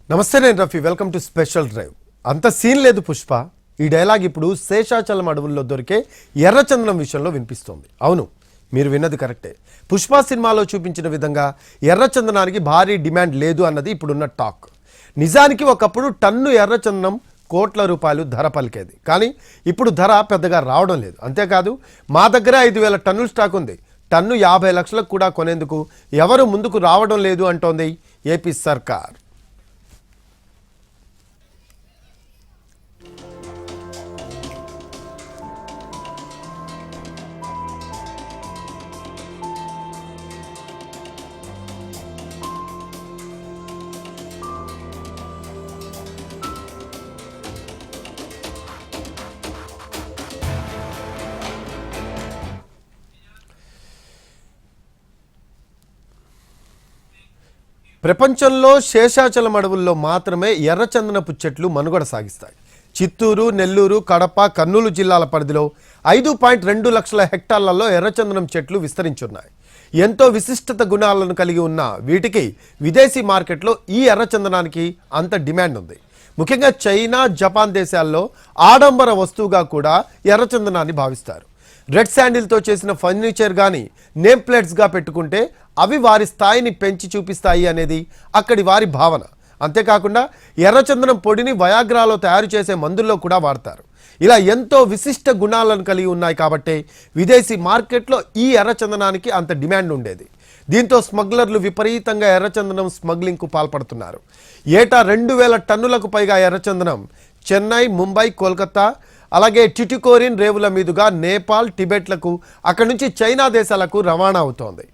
నమస్తే, నేను Rafi. Welcome to special drive. అంత సీన్ లేదు పుష్ప. ఈ డైలాగ్ ఇప్పుడు శేషాచలం అడవుల్లో దొరికే ఎర్రచందనం విషయంలో వినిపిస్తోంది. అవును, మీరు విన్నది కరెక్టే. పుష్ప సినిమాలో చూపించిన విధంగా ఎర్రచందనానికి భారీ డిమాండ్ లేదు అన్నది ఇప్పుడున్న టాక్. నిజానికి ఒకప్పుడు టన్ను ఎర్రచందనం కోట్ల రూపాయలు ధర పలికేది. కానీ ఇప్పుడు ధర పెద్దగా రావడం లేదు. అంతేకాదు, మా దగ్గర 5,000 టన్నుల స్టాక్ ఉంది, టన్ను 50 లక్షలకు కూడా కొనేందుకు ఎవరు ముందుకు రావడం లేదు అంటోంది ఏపీ సర్కార్. ప్రపంచంలో శేషాచలం అడవుల్లో మాత్రమే ఎర్రచందనపు చెట్లు మనుగడ సాగిస్తాయి. చిత్తూరు, నెల్లూరు, కడప, కర్నూలు జిల్లాల పరిధిలో 5.2 లక్షల హెక్టార్లలో ఎర్రచందనం చెట్లు విస్తరించున్నాయి. ఎంతో విశిష్టత గుణాలను కలిగి ఉన్న వీటికి విదేశీ మార్కెట్లో ఈ ఎర్రచందనానికి అంత డిమాండ్ ఉంది. ముఖ్యంగా చైనా, జపాన్ దేశాల్లో ఆడంబర వస్తువుగా కూడా ఎర్రచందనాన్ని భావిస్తారు. రెడ్ శాండిల్తో చేసిన ఫర్నిచర్ కానీ నేమ్ ప్లేట్స్గా పెట్టుకుంటే అవి వారి స్థాయిని పెంచి చూపిస్తాయి అనేది అక్కడి వారి భావన. అంతేకాకుండా ఎర్రచందనం పొడిని వయాగ్రాలో తయారు చేసే మందుల్లో కూడా వాడతారు. ఇలా ఎంతో విశిష్ట గుణాలను కలిగి ఉన్నాయి కాబట్టి విదేశీ మార్కెట్లో ఈ ఎర్రచందనానికి అంత డిమాండ్ ఉండేది. దీంతో స్మగ్లర్లు విపరీతంగా ఎర్రచందనం స్మగ్లింగ్కు పాల్పడుతున్నారు. ఏటా 2,000 టన్నులకు పైగా ఎర్రచందనం చెన్నై, ముంబై, కోల్కతా, అలాగే టిటికోరిన్ రేవుల మీదుగా నేపాల్, టిబెట్లకు, అక్కడి నుంచి చైనా దేశాలకు రవాణా అవుతోంది.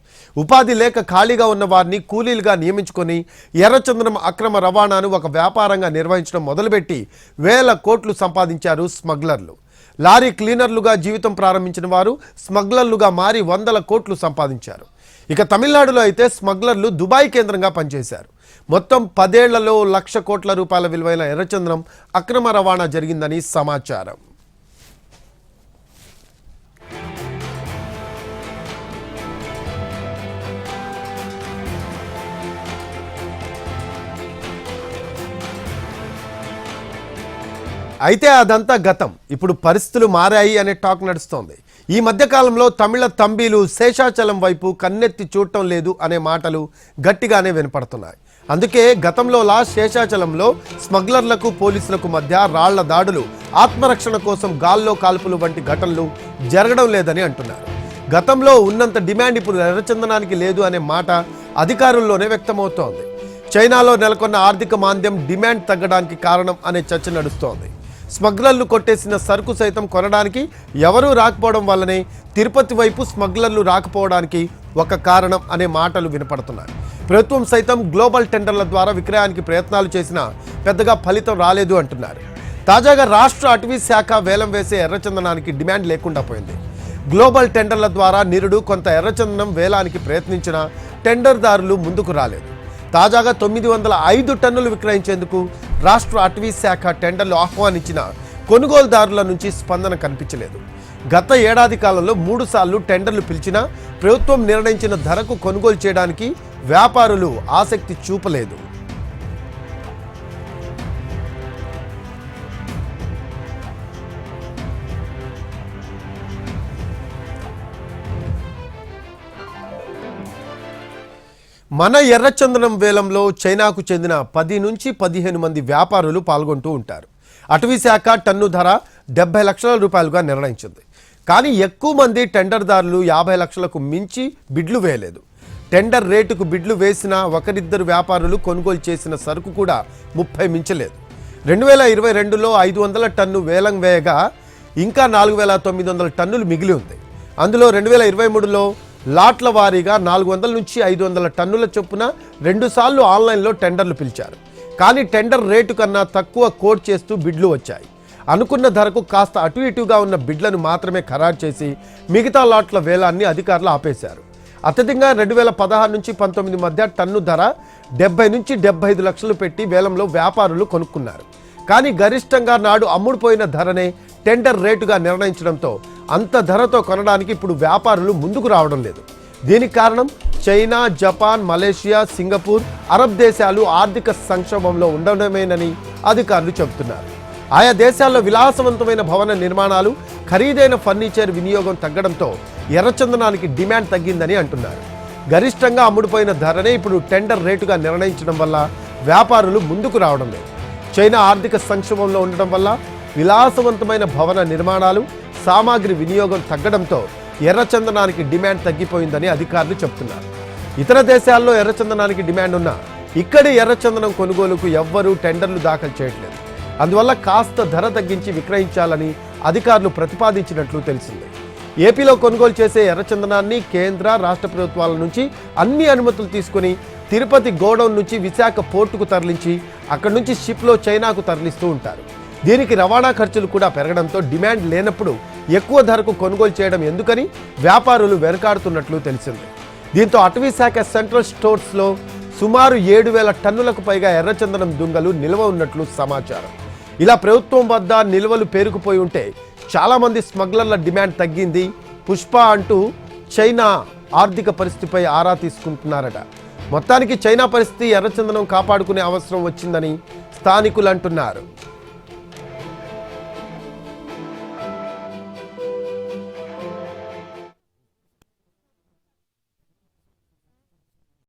ఉపాధి లేక ఖాళీగా ఉన్న వారిని కూలీలుగా నియమించుకొని ఎర్రచందనం అక్రమ రవాణాను ఒక వ్యాపారంగా నిర్వహించడం మొదలుపెట్టి వేల కోట్లు సంపాదించారు స్మగ్లర్లు. లారీ క్లీనర్లుగా జీవితం ప్రారంభించిన వారు స్మగ్లర్లుగా మారి 100 కోట్లు సంపాదించారు. ఇక తమిళనాడులో అయితే స్మగ్లర్లు దుబాయ్ కేంద్రంగా పనిచేశారు. మొత్తం 10 ఏళ్లలో 1,00,000 కోట్ల రూపాయల విలువైన ఎర్రచందనం అక్రమ రవాణా జరిగిందని సమాచారం. అయితే అదంతా గతం. ఇప్పుడు పరిస్థితులు మారాయి అనే టాక్ నడుస్తోంది. ఈ మధ్యకాలంలో తమిళ తంబీలు శేషాచలం వైపు కన్నెత్తి చూడటం లేదు అనే మాటలు గట్టిగానే వినపడుతున్నాయి. అందుకే గతంలోలా శేషాచలంలో స్మగ్లర్లకు, పోలీసులకు మధ్య రాళ్ల దాడులు, ఆత్మరక్షణ కోసం గాల్లో కాల్పులు వంటి ఘటనలు జరగడం లేదని అంటున్నారు. గతంలో ఉన్నంత డిమాండ్ ఇప్పుడు ఎర్రచందనానికి లేదు అనే మాట అధికారుల్లోనే వ్యక్తమవుతోంది. చైనాలో నెలకొన్న ఆర్థిక మాంద్యం డిమాండ్ తగ్గడానికి కారణం అనే చర్చ నడుస్తోంది. స్మగ్లర్లు కొట్టేసిన సరుకు సైతం కొనడానికి ఎవరూ రాకపోవడం వల్లనే తిరుపతి వైపు స్మగ్లర్లు రాకపోవడానికి ఒక కారణం అనే మాటలు వినపడుతున్నాయి. ప్రభుత్వం సైతం గ్లోబల్ టెండర్ల ద్వారా విక్రయానికి ప్రయత్నాలు చేసినా పెద్దగా ఫలితం రాలేదు అంటున్నారు. తాజాగా రాష్ట్ర అటవీ శాఖ వేలం వేసే ఎర్రచందనానికి డిమాండ్ లేకుండా పోయింది. గ్లోబల్ టెండర్ల ద్వారా నిరుడు కొంత ఎర్రచందనం వేలానికి ప్రయత్నించినా టెండర్దారులు ముందుకు రాలేదు. తాజాగా 905 టన్నులు విక్రయించేందుకు రాష్ట్ర అటవీ శాఖ టెండర్లు ఆహ్వానించిన కొనుగోలుదారుల నుంచి స్పందన కనిపించలేదు. గత ఏడాది కాలంలో 3 సార్లు టెండర్లు పిలిచినా ప్రభుత్వం నిర్ణయించిన ధరకు కొనుగోలు చేయడానికి వ్యాపారులు ఆసక్తి చూపలేదు. మన ఎర్రచందనం వేలంలో చైనాకు చెందిన 10 నుంచి 15 మంది వ్యాపారులు పాల్గొంటూ ఉంటారు. అటవీ శాఖ టన్ను ధర 70 లక్షల రూపాయలుగా నిర్ణయించింది. కానీ ఎక్కువ మంది టెండర్దారులు 50 లక్షలకు మించి బిడ్లు వేయలేదు. టెండర్ రేటుకు బిడ్లు వేసిన ఒకరిద్దరు వ్యాపారులు కొనుగోలు చేసిన సరుకు కూడా 30 మించలేదు. 2022లో 500 టన్ను వేలం వేయగా ఇంకా 4,900 టన్నులు మిగిలి ఉంది. అందులో 2023లో లాట్ల వారీగా 400 నుంచి 500 టన్నుల చొప్పున 2 సార్లు ఆన్లైన్లో టెండర్లు పిలిచారు. కానీ టెండర్ రేటు కన్నా తక్కువ కోట్ చేస్తూ బిడ్లు వచ్చాయి. అనుకున్న ధరకు కాస్త అటు ఇటుగా ఉన్న బిడ్లను మాత్రమే ఖరారు చేసి మిగతా లాట్ల వేలాన్ని అధికారులు ఆపేశారు. అత్యధికంగా 2016 నుంచి 19 మధ్య టన్ను ధర 70 నుంచి 75 లక్షలు పెట్టి వేలంలో వ్యాపారులు కొనుక్కున్నారు. కానీ గరిష్టంగా నాడు అమ్ముడుపోయిన ధరనే టెండర్ రేటుగా నిర్ణయించడంతో అంత ధరతో కొనడానికి ఇప్పుడు వ్యాపారులు ముందుకు రావడం లేదు. దీనికి కారణం China, Japan, Malaysia, Singapore, Arab దేశాలు ఆర్థిక సంక్షోభంలో ఉండడమేనని అధికారులు చెబుతున్నారు. ఆయా దేశాల్లో విలాసవంతమైన భవన నిర్మాణాలు, ఖరీదైన ఫర్నిచర్ వినియోగం తగ్గడంతో ఎర్రచందనానికి డిమాండ్ తగ్గిందని అంటున్నారు. గరిష్టంగా అమ్ముడుపోయిన ధరనే ఇప్పుడు టెండర్ రేటుగా నిర్ణయించడం వల్ల వ్యాపారులు ముందుకు రావడం లేదు. చైనా ఆర్థిక సంక్షోభంలో ఉండడం వల్ల విలాసవంతమైన భవన నిర్మాణాలు, సామాగ్రి వినియోగం తగ్గడంతో ఎర్రచందనానికి డిమాండ్ తగ్గిపోయిందని అధికారులు చెబుతున్నారు. ఇతర దేశాల్లో ఎర్రచందనానికి డిమాండ్ ఉన్నా ఇక్కడి ఎర్రచందనం కొనుగోలుకు ఎవ్వరూ టెండర్లు దాఖలు చేయట్లేదు. అందువల్ల కాస్త ధర తగ్గించి విక్రయించాలని అధికారులు ప్రతిపాదించినట్లు తెలిసింది. ఏపీలో కొనుగోలు చేసే ఎర్రచందనాన్ని కేంద్ర, రాష్ట్ర ప్రభుత్వాల నుంచి అన్ని అనుమతులు తీసుకుని తిరుపతి గోడౌన్ నుంచి విశాఖ పోర్టుకు తరలించి అక్కడి నుంచి షిప్లో చైనాకు తరలిస్తూ ఉంటారు. దీనికి రవాణా ఖర్చులు కూడా పెరగడంతో డిమాండ్ లేనప్పుడు ఎక్కువ ధరకు కొనుగోలు చేయడం ఎందుకని వ్యాపారులు వెనకాడుతున్నట్లు తెలిసింది. దీంతో అటవీ శాఖ సెంట్రల్ స్టోర్స్లో సుమారు 7,000 టన్నులకు పైగా ఎర్రచందనం దుంగలు నిల్వ ఉన్నట్లు సమాచారం. ఇలా ప్రభుత్వం వద్ద నిల్వలు పేరుకుపోయి ఉంటే చాలామంది స్మగ్లర్ల డిమాండ్ తగ్గింది. పుష్ప అంటూ చైనా ఆర్థిక పరిస్థితిపై ఆరా తీసుకుంటున్నారట. మొత్తానికి చైనా పరిస్థితి ఎర్రచందనం కాపాడుకునే అవసరం వచ్చిందని స్థానికులు అంటున్నారు.